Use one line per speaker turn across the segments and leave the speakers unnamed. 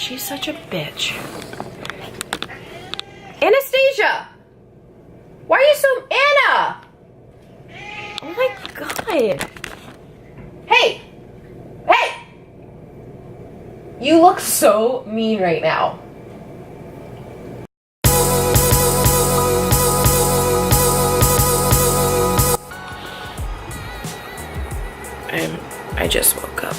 She's such a bitch. Anastasia! Why are you so... Anna! Oh my god. Hey! Hey! You look so mean right now. I just woke up.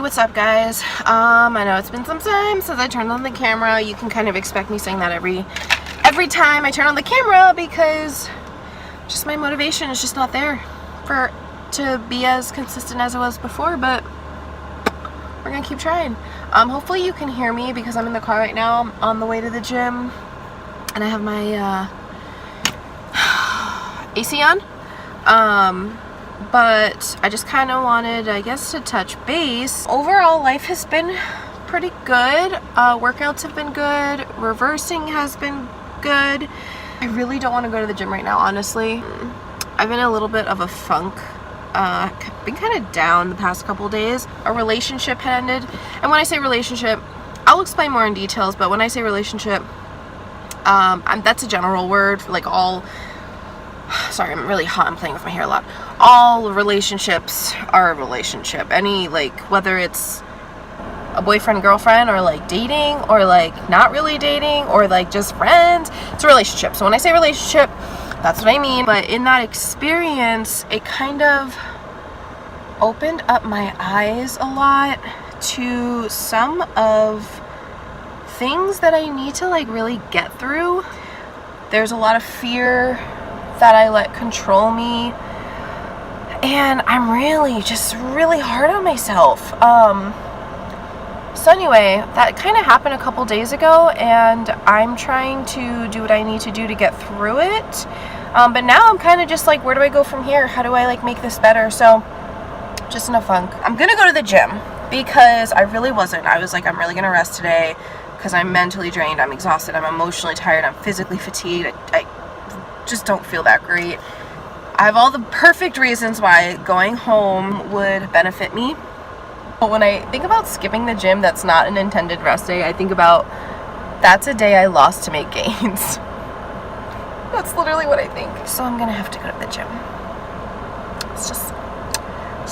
What's up, guys? I know it's been some time since I turned on the camera. You can kind of expect me saying that every time I turn on the camera, because just my motivation is just not there to be as consistent as it was before, but we're gonna keep trying. Hopefully you can hear me because I'm in the car right now. I'm on the way to the gym and I have my AC on. But I just kind of wanted, I guess, to touch base. Overall, life has been pretty good. Workouts have been good. Reversing has been good. I really don't want to go to the gym right now, honestly. I've been in a little bit of a funk. Been kind of down the past couple days. A relationship had ended. And when I say relationship, I'll explain more in details, but when I say relationship, that's a general word. Like all... Sorry, I'm really hot. I'm playing with my hair a lot. All relationships are a relationship. Any, like, whether it's a boyfriend, girlfriend, or like dating, or like not really dating, or like just friends, it's a relationship. So when I say relationship, that's what I mean. But in that experience, it kind of opened up my eyes a lot to some of things that I need to like really get through. There's a lot of fear that I let control me, and I'm really hard on myself. So anyway, that kind of happened a couple days ago, and I'm trying to do what I need to do to get through it. But now I'm kind of just like, where do I go from here? How do I like make this better? So just in a funk. I'm gonna go to the gym because I really wasn't. I was like, I'm really gonna rest today because I'm mentally drained, I'm exhausted, I'm emotionally tired, I'm physically fatigued. I just don't feel that great. I have all the perfect reasons why going home would benefit me. But when I think about skipping the gym, that's not an intended rest day. I think about that's a day I lost to make gains. That's literally what I think. So I'm gonna have to go to the gym. It's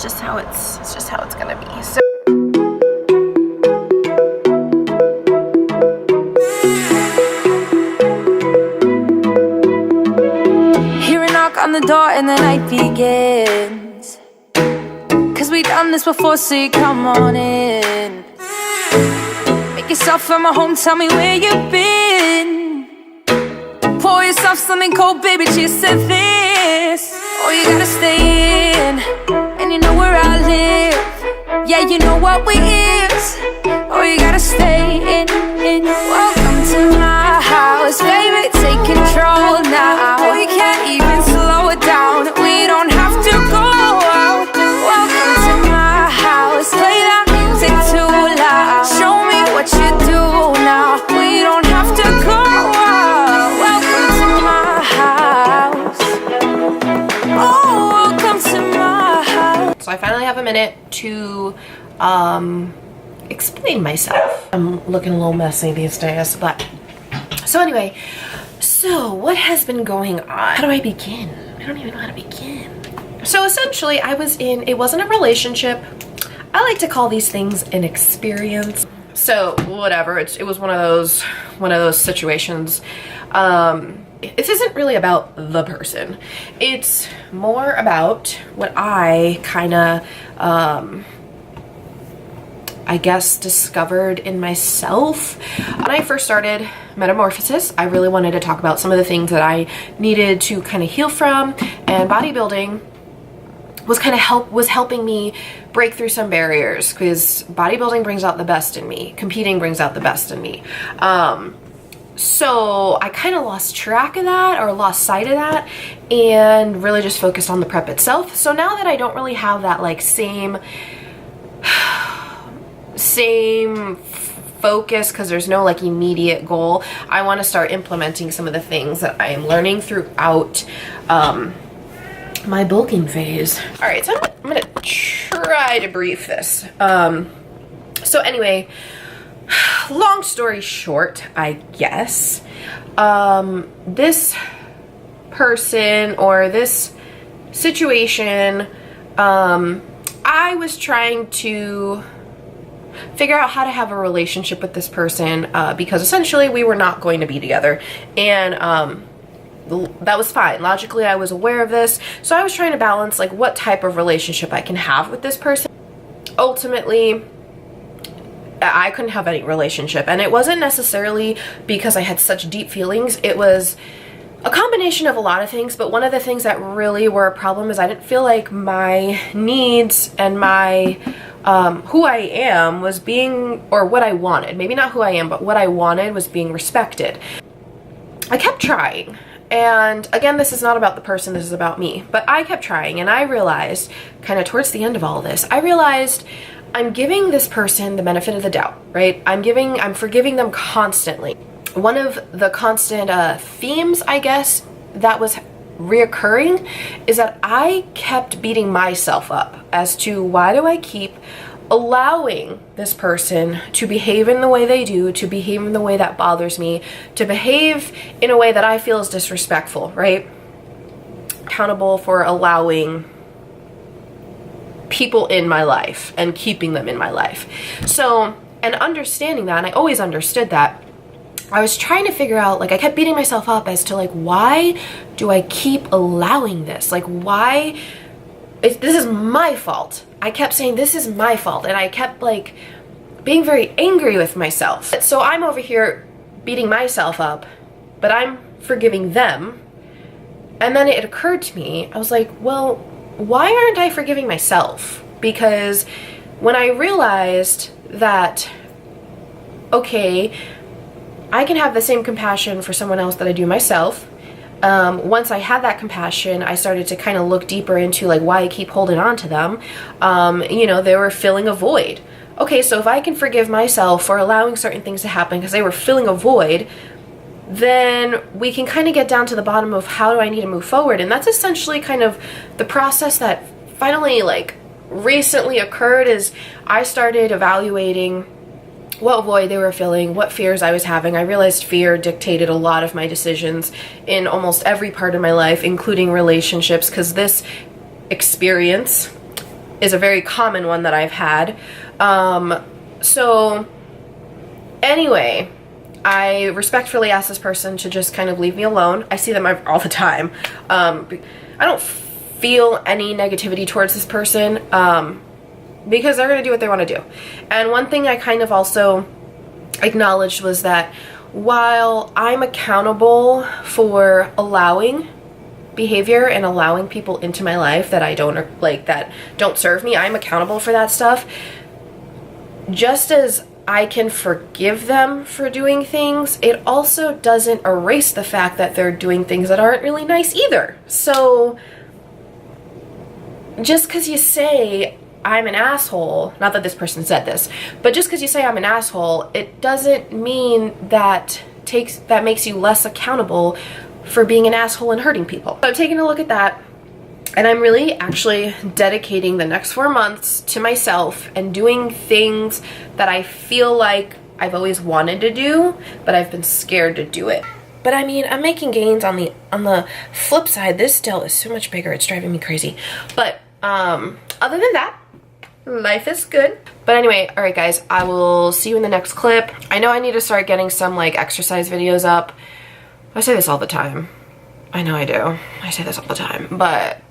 just how it's gonna be. So
on the door and the night begins, 'cause we done this before, so you come on in. Make yourself at my home, tell me where you've been. Pour yourself something cold, baby, cheers to this. Oh, you gotta stay in, and you know where I live. Yeah, you know what we is. Oh, you gotta stay in. Welcome to my house, baby, take control now. Oh, you can't even slow it down. We don't have to go out. Welcome to my house, play that music too loud. Show me what you do now. We don't have to go out. Welcome to my house. Oh, welcome to my house.
So I finally have a minute to explain myself. I'm looking a little messy these days, but so anyway, so what has been going on? How do I begin? I don't even know how to begin. So essentially, it wasn't a relationship. I like to call these things an experience. So whatever, it was one of those situations. This isn't really about the person. It's more about what I kind of I guess discovered in myself. When I first started Metamorphosis, I really wanted to talk about some of the things that I needed to kind of heal from, and bodybuilding was helping me break through some barriers, because bodybuilding brings out the best in me, competing brings out the best in me. So I kind of lost track of that, or lost sight of that, and really just focused on the prep itself. So now that I don't really have that like same focus, because there's no like immediate goal, I want to start implementing some of the things that I am learning throughout my bulking phase. All right, so I'm gonna try to brief this. So anyway, long story short, I guess, this person or this situation, I was trying to figure out how to have a relationship with this person, because essentially we were not going to be together, and that was fine. Logically, I was aware of this, so I was trying to balance like what type of relationship I can have with this person. Ultimately, I couldn't have any relationship, and it wasn't necessarily because I had such deep feelings. It was a combination of a lot of things, but one of the things that really were a problem is I didn't feel like my needs and my who I am was being, or what I wanted, maybe not who I am, but what I wanted was being respected. I kept trying, and again, this is not about the person, this is about me, but I kept trying, and I realized kind of towards the end of all this, I realized I'm giving this person the benefit of the doubt, right? I'm forgiving them constantly. One of the constant themes, I guess, that was reoccurring is that I kept beating myself up as to why do I keep allowing this person to behave in the way they do, to behave in the way that bothers me, to behave in a way that I feel is disrespectful, right? Accountable for allowing people in my life and keeping them in my life. So, and understanding that, and I always understood that, I was trying to figure out, like, I kept beating myself up as to like, why do I keep allowing this? Like, why, this is my fault. I kept saying this is my fault, and I kept like being very angry with myself. So I'm over here beating myself up, but I'm forgiving them. And then it occurred to me, I was like, well, why aren't I forgiving myself? Because when I realized that, okay, I can have the same compassion for someone else that I do myself. Once I had that compassion, I started to kind of look deeper into like why I keep holding on to them. You know, they were filling a void. Okay, so if I can forgive myself for allowing certain things to happen because they were filling a void, then we can kind of get down to the bottom of how do I need to move forward. And that's essentially kind of the process that finally like recently occurred, is I started evaluating what void they were filling, what fears I was having. I realized fear dictated a lot of my decisions in almost every part of my life, including relationships, because this experience is a very common one that I've had. So anyway, I respectfully asked this person to just kind of leave me alone. I see them all the time. I don't feel any negativity towards this person, because they're going to do what they want to do. And one thing I kind of also acknowledged was that while I'm accountable for allowing behavior and allowing people into my life that I don't like, that don't serve me, I'm accountable for that stuff. Just as I can forgive them for doing things, it also doesn't erase the fact that they're doing things that aren't really nice either. So just because you say I'm an asshole, not that this person said this, but just because you say I'm an asshole, it doesn't mean that makes you less accountable for being an asshole and hurting people. So I'm taking a look at that, and I'm really actually dedicating the next 4 months to myself and doing things that I feel like I've always wanted to do, but I've been scared to do it. But I mean, I'm making gains on the flip side. This still is so much bigger, it's driving me crazy. But other than that, life is good. But anyway, all right guys, I will see you in the next clip. I know I need to start getting some like exercise videos up. I say this all the time. I know I do. I say this all the time, but